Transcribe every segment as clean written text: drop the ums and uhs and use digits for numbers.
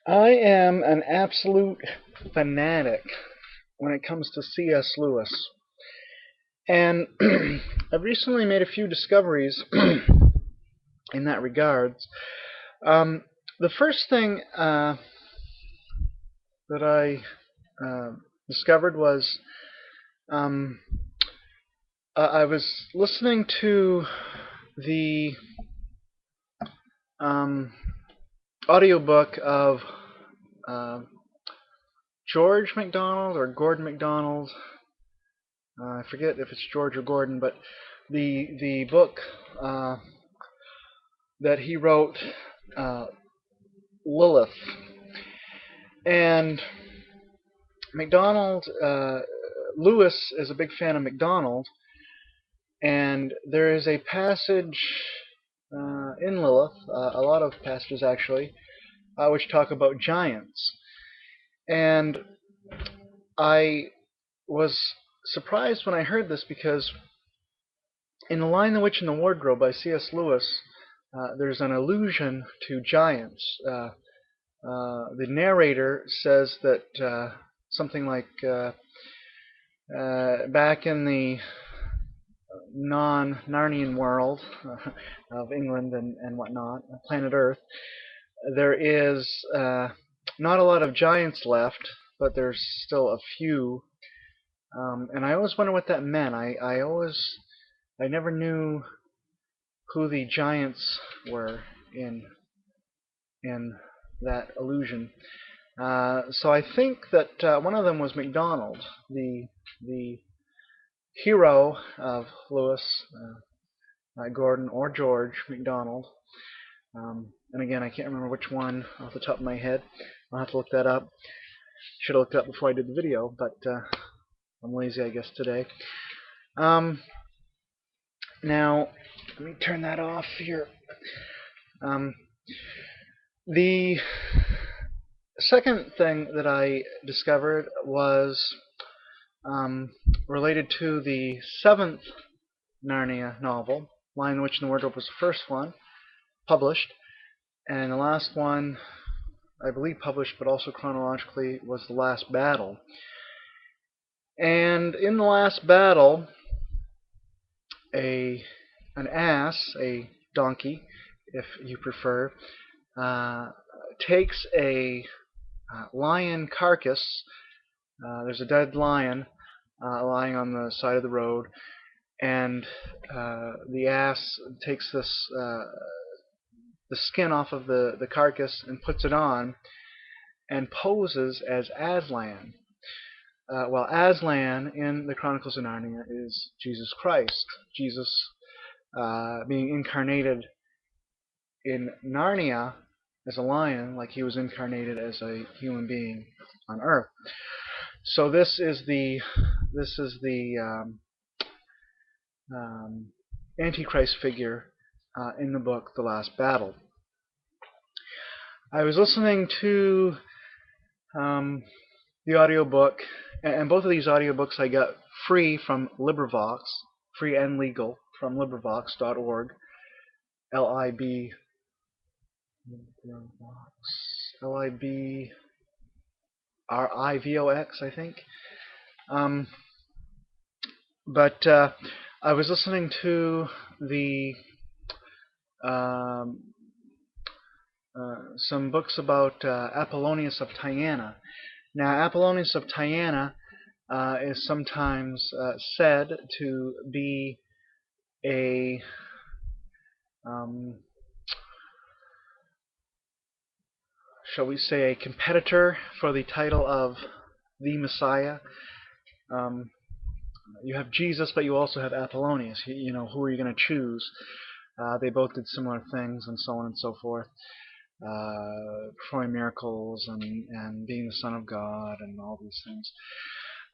I am an absolute fanatic when it comes to C.S. Lewis. And I've recently made a few discoveries in that regards. Um, the first thing that I discovered was um, I was listening to the um, audiobook of uh, George MacDonald or Gordon MacDonald. I forget if it's George or Gordon, but the book that he wrote, uh, Lilith, and MacDonald. Lewis is a big fan of MacDonald, and there is a passage in Lilith, a lot of passages actually, which talk about giants. And I was surprised when I heard this because in The Lion, the Witch, and the Wardrobe by C.S. Lewis, there's an allusion to giants. The narrator says that something like back in the non-Narnian world of England and whatnot, planet Earth, there is not a lot of giants left, but there's still a few. And I always wonder what that meant. I never knew who the giants were in in that illusion. So I think that one of them was MacDonald, the hero of Lewis, Gordon, or George MacDonald. And again, I can't remember which one off the top of my head. I'll have to look that up. Should have looked it up before I did the video, but I'm lazy, I guess, today. Um, Now, let me turn that off here. Um, the second thing that I discovered was um, related to the seventh Narnia novel. Lion, the Witch, and the Wardrobe was the first one published, and the last one, I believe published but also chronologically, was The Last Battle. And in The Last Battle, an ass, a donkey, if you prefer, uh, takes a lion carcass. There's a dead lion lying on the side of the road, and the ass takes the skin off of the carcass and puts it on and poses as Aslan. Well, Aslan in the Chronicles of Narnia is Jesus Christ. Jesus being incarnated in Narnia as a lion, like he was incarnated as a human being on Earth. So this is the Antichrist figure in the book The Last Battle. I was listening to the audiobook, and both of these audiobooks I got free from LibriVox, free and legal from LibriVox.org, L-I-B, L-I-B-R-I-V-O-X, I think. Um, but I was listening to the um, some books about Apollonius of Tyana. Now, Apollonius of Tyana is sometimes said to be a shall we say, a competitor for the title of the Messiah. Um, you have Jesus, but you also have Apollonius. You know, who are you going to choose? They both did similar things, and so on and so forth. Performing miracles and being the Son of God and all these things.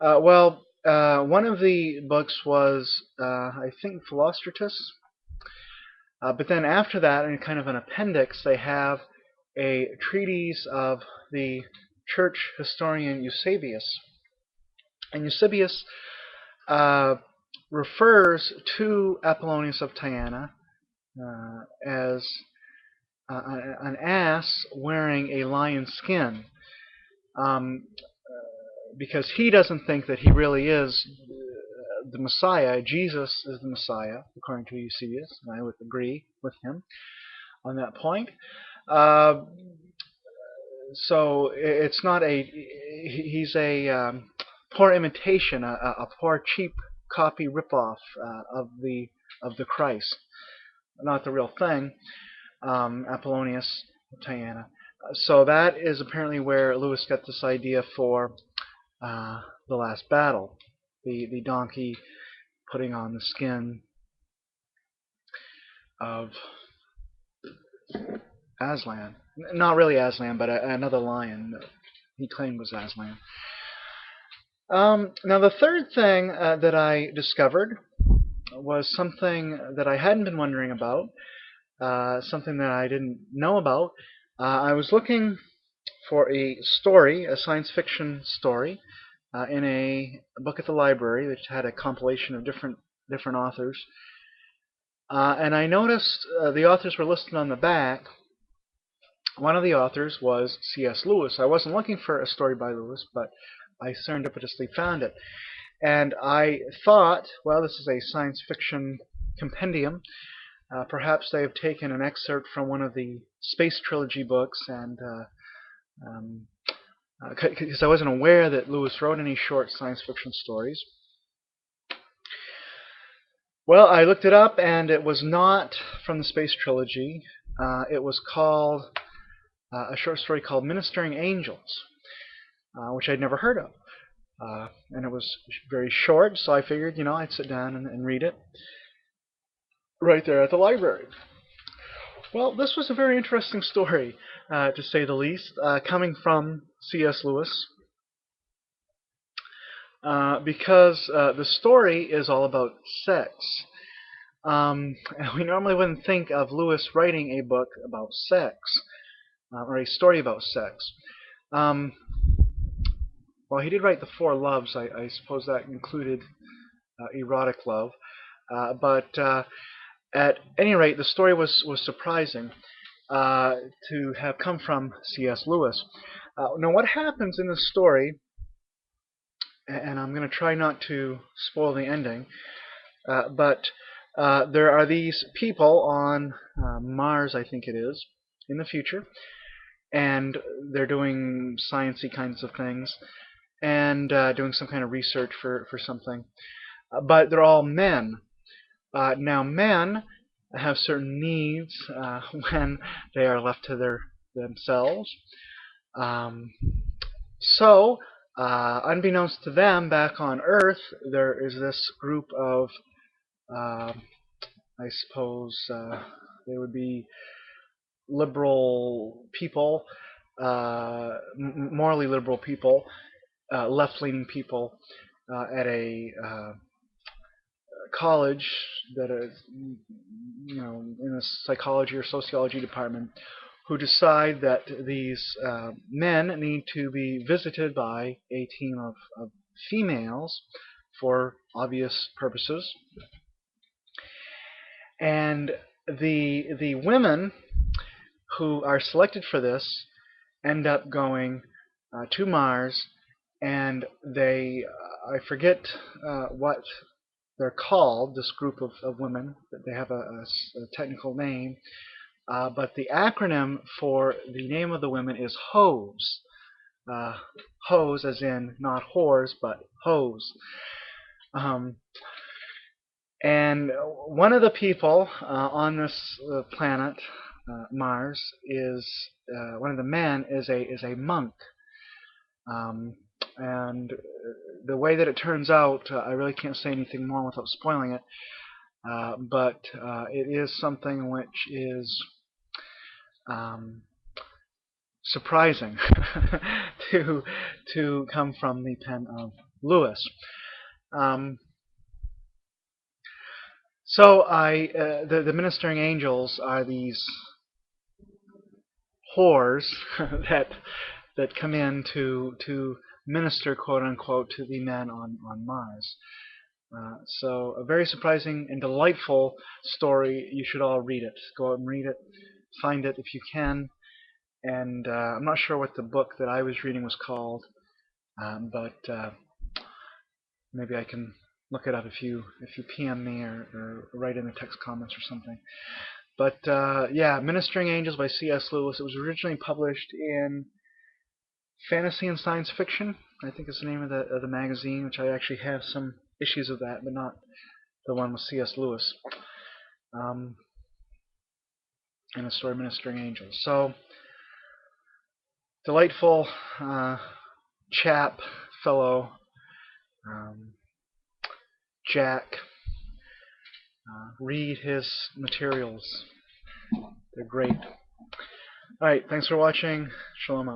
One of the books was, I think, Philostratus. But then after that, in kind of an appendix, they have a treatise of the church historian Eusebius. And Eusebius refers to Apollonius of Tyana as an ass wearing a lion skin, um, because he doesn't think that he really is the Messiah. Jesus is the Messiah, according to Eusebius, and I would agree with him on that point. Uh, so it's not a he's a poor imitation, a poor cheap copy ripoff of the Christ, not the real thing. Apollonius Tyana. So that is apparently where Lewis got this idea for the last battle, the donkey putting on the skin of Aslan. Not really Aslan, but another lion that he claimed was Aslan. Now the third thing that I discovered was something that I hadn't been wondering about, something that I didn't know about. I was looking for a story, a science fiction story, in a book at the library that had a compilation of different authors. And I noticed the authors were listed on the back. One of the authors was C.S. Lewis. I wasn't looking for a story by Lewis, but I serendipitously found it. And I thought, well, this is a science fiction compendium. Perhaps they have taken an excerpt from one of the Space Trilogy books, and because I wasn't aware that Lewis wrote any short science fiction stories. Well, I looked it up, and it was not from the Space Trilogy. It was called a short story called Ministering Angels, which I'd never heard of. And it was very short, so I figured, I'd sit down and read it right there at the library. Well, this was a very interesting story, to say the least, coming from C.S. Lewis, because the story is all about sex. We normally wouldn't think of Lewis writing a book about sex, or a story about sex. Well, he did write The Four Loves. I suppose that included erotic love. But at any rate, the story was surprising to have come from C.S. Lewis. Now, what happens in the story, and I'm going to try not to spoil the ending, but there are these people on Mars, I think it is, in the future, and they're doing sciencey kinds of things, and doing some kind of research for something. But they're all men. Now, men have certain needs when they are left to themselves. So, unbeknownst to them, back on Earth, there is this group of, I suppose, they would be liberal people, morally liberal people, left-leaning people at a college that is, in a psychology or sociology department, who decide that these men need to be visited by a team of females for obvious purposes. And the women who are selected for this end up going to Mars, and they, I forget what they're called, this group of women. They have a technical name, but the acronym for the name of the women is HOES. HOES as in not whores, but HOES. And one of the people on this planet, Mars, is one of the men is a monk. And the way that it turns out, I really can't say anything more without spoiling it. But it is something which is surprising to come from the pen of Lewis. So the ministering angels are these whores that come in to minister, quote unquote, to the men on Mars. So a very surprising and delightful story. You should all read it. Go out and read it. find it if you can. And I'm not sure what the book that I was reading was called, but maybe I can look it up if you PM me or write in the text comments or something. But yeah, Ministering Angels by C.S. Lewis. It was originally published in Fantasy and Science Fiction, I think is the name of the magazine, which I actually have some issues of that, but not the one with C.S. Lewis. And the story Ministering Angels. So, delightful chap, fellow, Jack. Read his materials. They're great. Alright, thanks for watching. Shalom out.